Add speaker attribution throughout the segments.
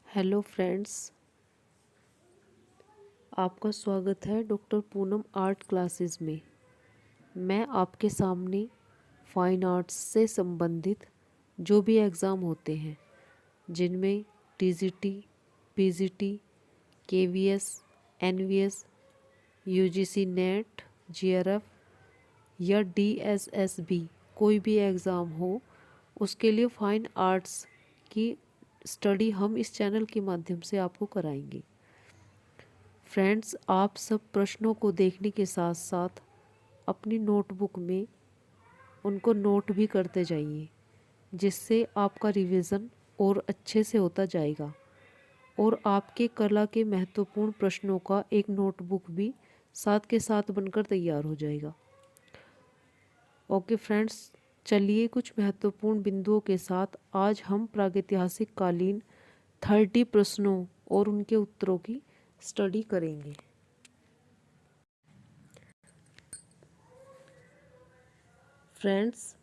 Speaker 1: Hello friends, आपका स्वागत है डॉक्टर पूनम आर्ट क्लासेस में। मैं आपके सामने फाइन आर्ट्स से संबंधित जो भी एग्ज़ाम होते हैं जिनमें TGT, PGT, KVS, NVS, UGC NET, JRF या डीएसएसबी कोई भी एग्ज़ाम हो उसके लिए फाइन आर्ट्स की स्टडी हम इस चैनल के माध्यम से आपको कराएंगे। फ्रेंड्स, आप सब प्रश्नों को देखने के साथ साथ अपनी नोटबुक में उनको नोट भी करते जाइए, जिससे आपका रिवीजन और अच्छे से होता जाएगा और आपके कला के महत्वपूर्ण प्रश्नों का एक नोटबुक भी साथ के साथ बनकर तैयार हो जाएगा। ओके फ्रेंड्स, चलिए कुछ महत्वपूर्ण बिंदुओं के साथ आज हम प्रागैतिहासिक कालीन 30 प्रश्नों और उनके उत्तरों की स्टडी करेंगे। फ्रेंड्स,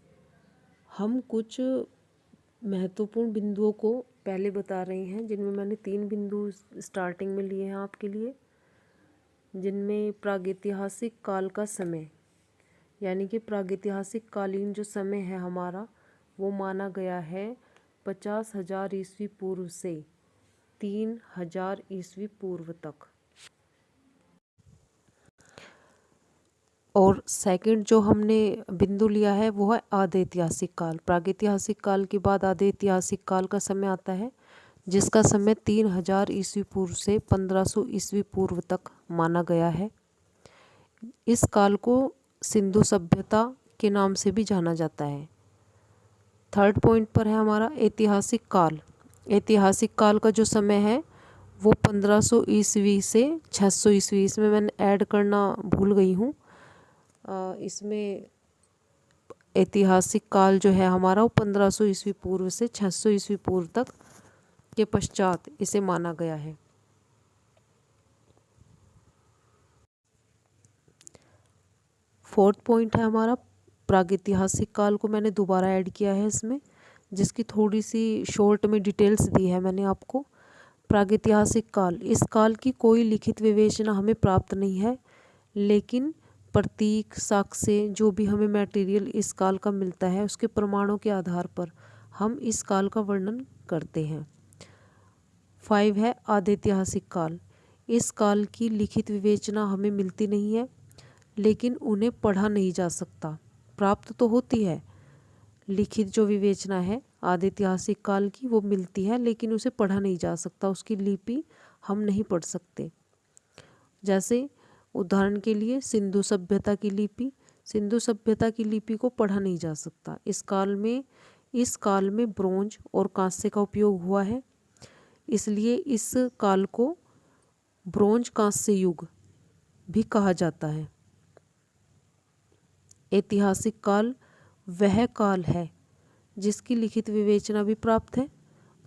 Speaker 1: हम कुछ महत्वपूर्ण बिंदुओं को पहले बता रहे हैं, जिनमें मैंने 3 बिंदु स्टार्टिंग में लिए हैं आपके लिए, जिनमें प्रागैतिहासिक काल का समय यानी कि प्रागैतिहासिक कालीन जो समय है हमारा वो माना गया है 50,000 ईस्वी पूर्व से 3,000 ईस्वी पूर्व तक। और सेकंड जो हमने बिंदु लिया है वो है आधे ऐतिहासिक काल। प्रागैतिहासिक काल के बाद आधे ऐतिहासिक काल का समय आता है, जिसका समय 3,000 ईस्वी पूर्व से 1500 ईस्वी पूर्व तक माना गया है। इस काल को सिंधु सभ्यता के नाम से भी जाना जाता है। थर्ड पॉइंट पर है हमारा ऐतिहासिक काल। ऐतिहासिक काल का जो समय है वो 1500 ईस्वी से 600 ईस्वी। इसमें मैंने ऐड करना भूल गई हूँ। इसमें ऐतिहासिक काल जो है हमारा वो 1500 ईस्वी पूर्व से 600 ईस्वी पूर्व तक के पश्चात इसे माना गया है। फोर्थ पॉइंट है हमारा प्रागैतिहासिक काल को मैंने दोबारा ऐड किया है इसमें, जिसकी थोड़ी सी शॉर्ट में डिटेल्स दी है मैंने आपको। प्रागैतिहासिक काल, इस काल की कोई लिखित विवेचना हमें प्राप्त नहीं है, लेकिन प्रतीक, साक्ष्य, जो भी हमें मटेरियल इस काल का मिलता है उसके प्रमाणों के आधार पर हम इस काल का वर्णन करते हैं। 5 है आधे ऐतिहासिक काल। इस काल की लिखित विवेचना हमें मिलती नहीं है, लेकिन उन्हें पढ़ा नहीं जा सकता। प्राप्त तो होती है, लिखित जो विवेचना है आधे ऐतिहासिक काल की वो मिलती है, लेकिन उसे पढ़ा नहीं जा सकता, उसकी लिपि हम नहीं पढ़ सकते। जैसे उदाहरण के लिए सिंधु सभ्यता की लिपि, सिंधु सभ्यता की लिपि को पढ़ा नहीं जा सकता। इस काल में ब्रोंज और कांस्य का उपयोग हुआ है, इसलिए इस काल को ब्रोंज कांस्य युग भी कहा जाता है। ऐतिहासिक काल वह काल है जिसकी लिखित विवेचना भी प्राप्त है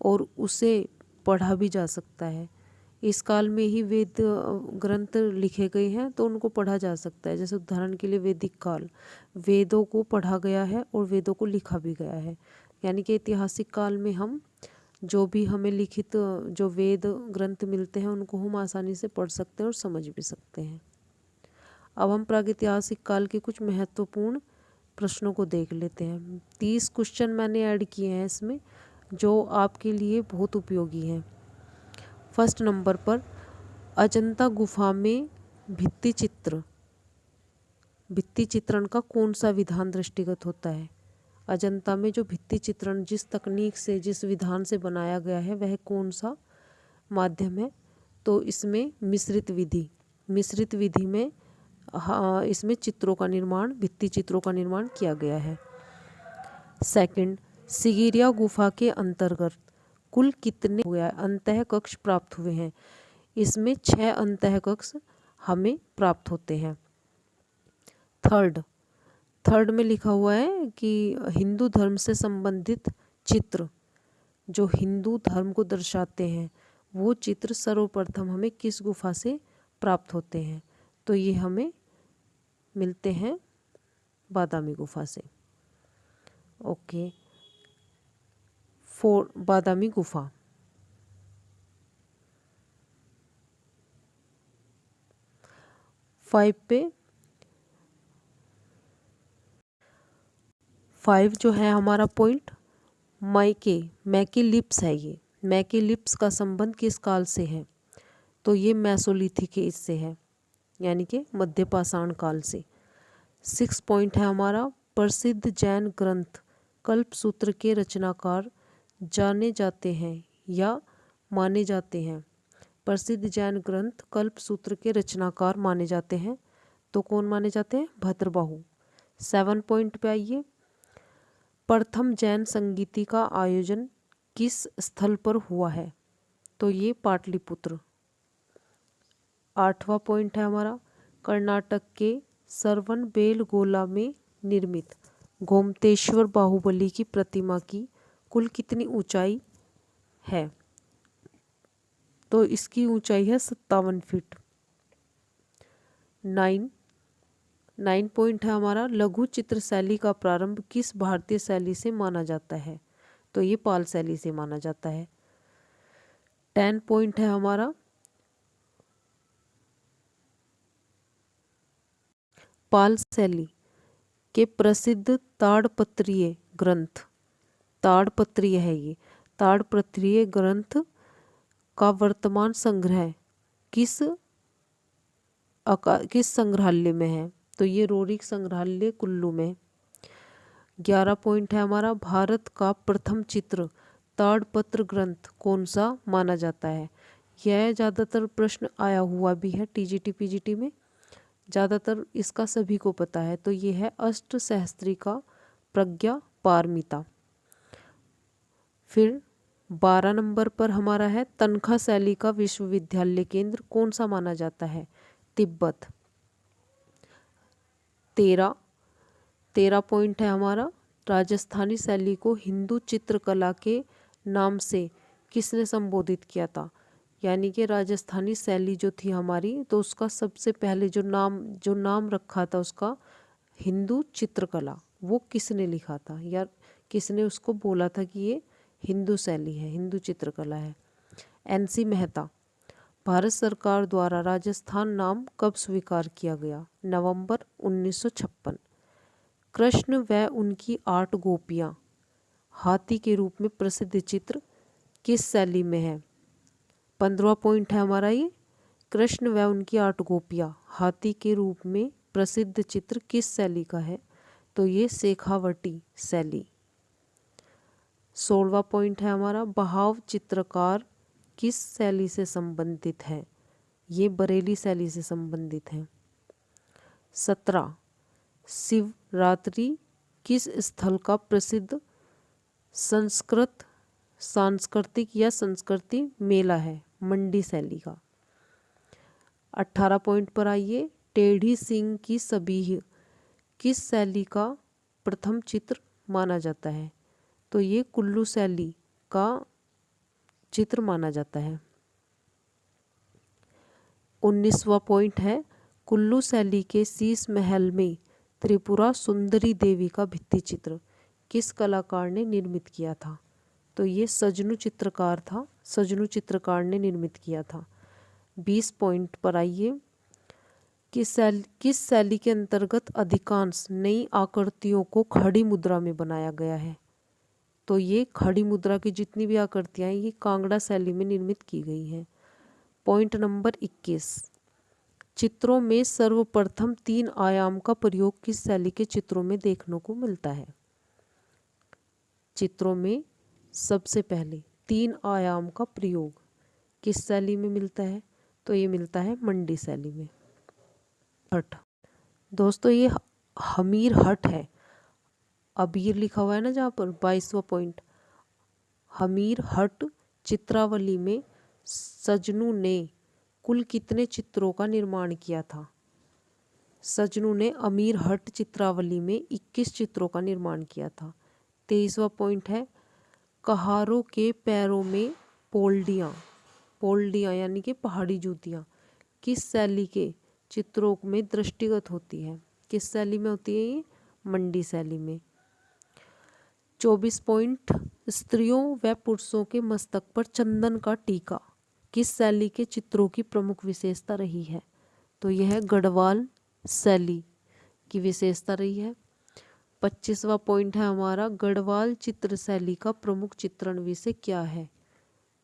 Speaker 1: और उसे पढ़ा भी जा सकता है। इस काल में ही वेद ग्रंथ लिखे गए हैं तो उनको पढ़ा जा सकता है। जैसे उदाहरण के लिए वैदिक काल, वेदों को पढ़ा गया है और वेदों को लिखा भी गया है। यानी कि ऐतिहासिक काल में हम जो भी हमें लिखित जो वेद ग्रंथ मिलते हैं उनको हम आसानी से पढ़ सकते हैं और समझ भी सकते हैं। अब हम प्रागैतिहासिक काल के कुछ महत्वपूर्ण प्रश्नों को देख लेते हैं। 30 क्वेश्चन मैंने ऐड किए हैं इसमें, जो आपके लिए बहुत उपयोगी हैं। फर्स्ट नंबर पर, अजंता गुफा में भित्ति चित्रण का कौन सा विधान दृष्टिगत होता है? अजंता में जो भित्ति चित्रण जिस तकनीक से, जिस विधान से बनाया गया है वह कौन सा माध्यम है? तो इसमें मिश्रित विधि में इसमें चित्रों का निर्माण, भित्ति चित्रों का निर्माण किया गया है। सेकंड, सिगिरिया गुफा के अंतर्गत कुल कितने अंतः कक्ष प्राप्त हुए हैं? इसमें 6 अंतः कक्ष हमें प्राप्त होते हैं। थर्ड में लिखा हुआ है कि हिंदू धर्म से संबंधित चित्र जो हिंदू धर्म को दर्शाते हैं वो चित्र सर्वप्रथम हमें किस गुफा से प्राप्त होते हैं? तो ये हमें मिलते हैं बादामी गुफा से। ओके, बादामी गुफा। 5 पे 5 जो है हमारा पॉइंट मैके लिप्स है। ये मैके लिप्स का संबंध किस काल से है? तो ये मेसोलिथिक एज से है, यानी कि मध्य पाषाण काल से। 6 पॉइंट है हमारा, प्रसिद्ध जैन ग्रंथ कल्पसूत्र के रचनाकार जाने जाते हैं या माने जाते हैं। प्रसिद्ध जैन ग्रंथ कल्पसूत्र के रचनाकार माने जाते हैं, तो कौन माने जाते हैं? भद्रबाहु। 7 पॉइंट पे आइए, प्रथम जैन संगीति का आयोजन किस स्थल पर हुआ है? तो ये पाटलिपुत्र। 8वां पॉइंट है हमारा, कर्नाटक के सरवनबेलगोला में निर्मित गोमतेश्वर बाहुबली की प्रतिमा की कुल कितनी ऊंचाई है? तो इसकी ऊंचाई है 57 फीट। 9 पॉइंट है हमारा, लघु चित्र शैली का प्रारंभ किस भारतीय शैली से माना जाता है? तो ये पाल शैली से माना जाता है। 10 पॉइंट है हमारा, पाल शैली के प्रसिद्ध ताड़पत्रीय ग्रंथ, ताड़पत्रीय है ये, ताड़पत्रीय ग्रंथ का वर्तमान संग्रह किस संग्रहालय में है? तो ये रोरिक संग्रहालय कुल्लू में। 11 पॉइंट है हमारा, भारत का प्रथम चित्र ताड़पत्र ग्रंथ कौन सा माना जाता है? यह ज़्यादातर प्रश्न आया हुआ भी है टीजीटी पीजीटी में, ज़्यादातर इसका सभी को पता है। तो ये है अष्टसहस्त्री का प्रज्ञा पारमिता। फिर 12 नंबर पर हमारा है, तनखा शैली का विश्वविद्यालय केंद्र कौन सा माना जाता है? तिब्बत। 13 पॉइंट है हमारा, राजस्थानी शैली को हिंदू चित्रकला के नाम से किसने संबोधित किया था? यानी कि राजस्थानी शैली जो थी हमारी, तो उसका सबसे पहले जो नाम रखा था उसका हिंदू चित्रकला, वो किसने लिखा था या किसने उसको बोला था कि ये हिंदू शैली है, हिंदू चित्रकला है? NC मेहता। भारत सरकार द्वारा राजस्थान नाम कब स्वीकार किया गया? नवंबर 1956। कृष्ण व उनकी 8 गोपियाँ हाथी के रूप में प्रसिद्ध चित्र किस शैली में है? 15वां पॉइंट है हमारा ये, कृष्ण व उनकी 8 गोपियाँ हाथी के रूप में प्रसिद्ध चित्र किस शैली का है? तो ये शेखावटी शैली। 16वां पॉइंट है हमारा, बहाव चित्रकार किस शैली से संबंधित है? ये बरेली शैली से संबंधित है। 17, शिवरात्रि किस स्थल का प्रसिद्ध सांस्कृतिक या संस्कृति मेला है? मंडी शैली का। 18 पॉइंट पर आइए, टेढ़ी सिंह की सबीह किस शैली का प्रथम चित्र माना जाता है? तो ये कुल्लू शैली का चित्र माना जाता है। 19वां पॉइंट है, कुल्लू शैली के शीश महल में त्रिपुरा सुंदरी देवी का भित्ति चित्र किस कलाकार ने निर्मित किया था? तो ये सजनू चित्रकार था, सजनू चित्रकार ने निर्मित किया था। 20 पॉइंट पर आइए, किस शैली के अंतर्गत अधिकांश नई आकृतियों को खड़ी मुद्रा में बनाया गया है? तो ये खड़ी मुद्रा की जितनी भी आकृतियाँ हैं ये कांगड़ा शैली में निर्मित की गई हैं। पॉइंट नंबर 21, चित्रों में सर्वप्रथम 3 आयाम का प्रयोग किस शैली के चित्रों में देखने को मिलता है? चित्रों में सबसे पहले 3 आयाम का प्रयोग किस शैली में मिलता है? तो ये मिलता है मंडी शैली में। हट दोस्तों, ये हमीर हट है, अबीर लिखा हुआ है ना जहाँ पर। 22वां पॉइंट, हमीर हट चित्रावली में सजनू ने कुल कितने चित्रों का निर्माण किया था? सजनू ने अमीर हट चित्रावली में 21 चित्रों का निर्माण किया था। 23वां पॉइंट है, कहारों के पैरों में पोल्डियाँ यानी कि पहाड़ी जूतियाँ किस शैली के चित्रों में दृष्टिगत होती है? किस शैली में होती है ये? मंडी शैली में। 24 पॉइंट, स्त्रियों व पुरुषों के मस्तक पर चंदन का टीका किस शैली के चित्रों की प्रमुख विशेषता रही है? तो यह है गढ़वाल शैली की विशेषता रही है। 25वां पॉइंट है हमारा, गढ़वाल चित्र शैली का प्रमुख चित्रण विषय क्या है?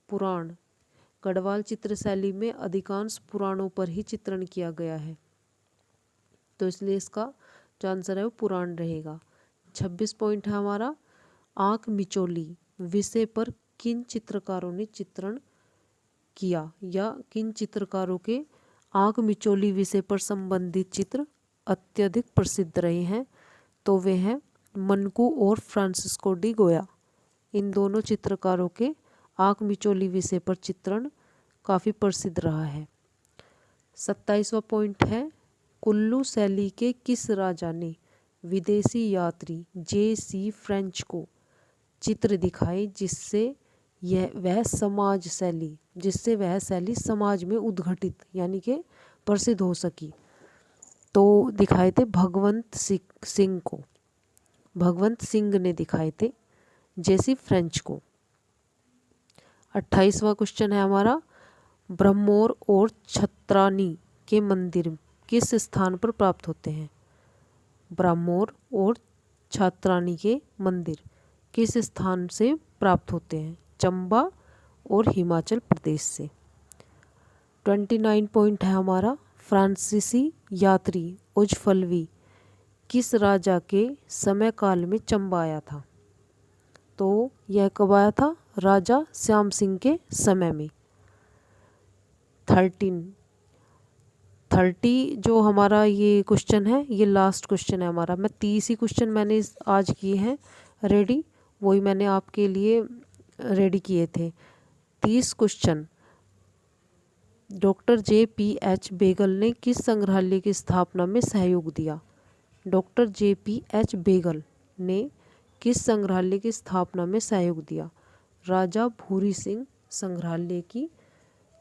Speaker 1: पुराण। गढ़वाल चित्र शैली में अधिकांश पुराणों पर ही चित्रण किया गया है, तो इसलिए इसका जो आंसर है वो पुराण रहेगा। 26 पॉइंट है हमारा, आंख मिचौली विषय पर किन चित्रकारों ने चित्रण किया, या किन चित्रकारों के आंख मिचौली विषय पर संबंधित चित्र अत्यधिक प्रसिद्ध रहे हैं? तो वे हैं मनकू और फ्रांसिस्को डी गोया। इन दोनों चित्रकारों के आंख मिचौली विषय पर चित्रण काफ़ी प्रसिद्ध रहा है। 27वां पॉइंट है, कुल्लू शैली के किस राजा ने विदेशी यात्री J.C. फ्रेंच को चित्र दिखाए जिससे वह शैली समाज में उद्घटित यानी कि प्रसिद्ध हो सकी? तो दिखाए थे भगवंत सिंह को। भगवंत सिंह ने दिखाए थे J.C. फ्रेंच को। 28वां क्वेश्चन है हमारा, ब्रह्मोर और छत्रानी के मंदिर किस स्थान पर प्राप्त होते हैं? ब्रह्मोर और छत्रानी के मंदिर किस स्थान से प्राप्त होते हैं? चंबा और हिमाचल प्रदेश से। 29 पॉइंट है हमारा, फ्रांसीसी यात्री उजफलवी किस राजा के समय काल में चंबा आया था? तो यह कब आया था? राजा श्याम सिंह के समय में। 30 जो हमारा ये क्वेश्चन है, ये लास्ट क्वेश्चन है हमारा। मैं 30 ही क्वेश्चन मैंने आज किए हैं रेडी, वही मैंने आपके लिए रेडी किए थे। 30 क्वेश्चन। Doctor J.P.H. बेगल ने किस संग्रहालय की स्थापना में सहयोग दिया? Doctor J.P.H. बेगल ने किस संग्रहालय की स्थापना में सहयोग दिया? राजा भूरी सिंह संग्रहालय की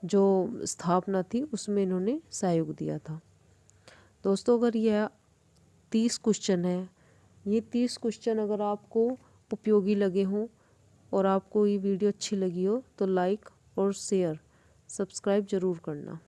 Speaker 1: जो स्थापना थी उसमें इन्होंने सहयोग दिया था। दोस्तों, अगर यह 30 क्वेश्चन है, ये 30 क्वेश्चन अगर आपको उपयोगी लगे हों और आपको ये वीडियो अच्छी लगी हो तो लाइक और शेयर सब्सक्राइब ज़रूर करना।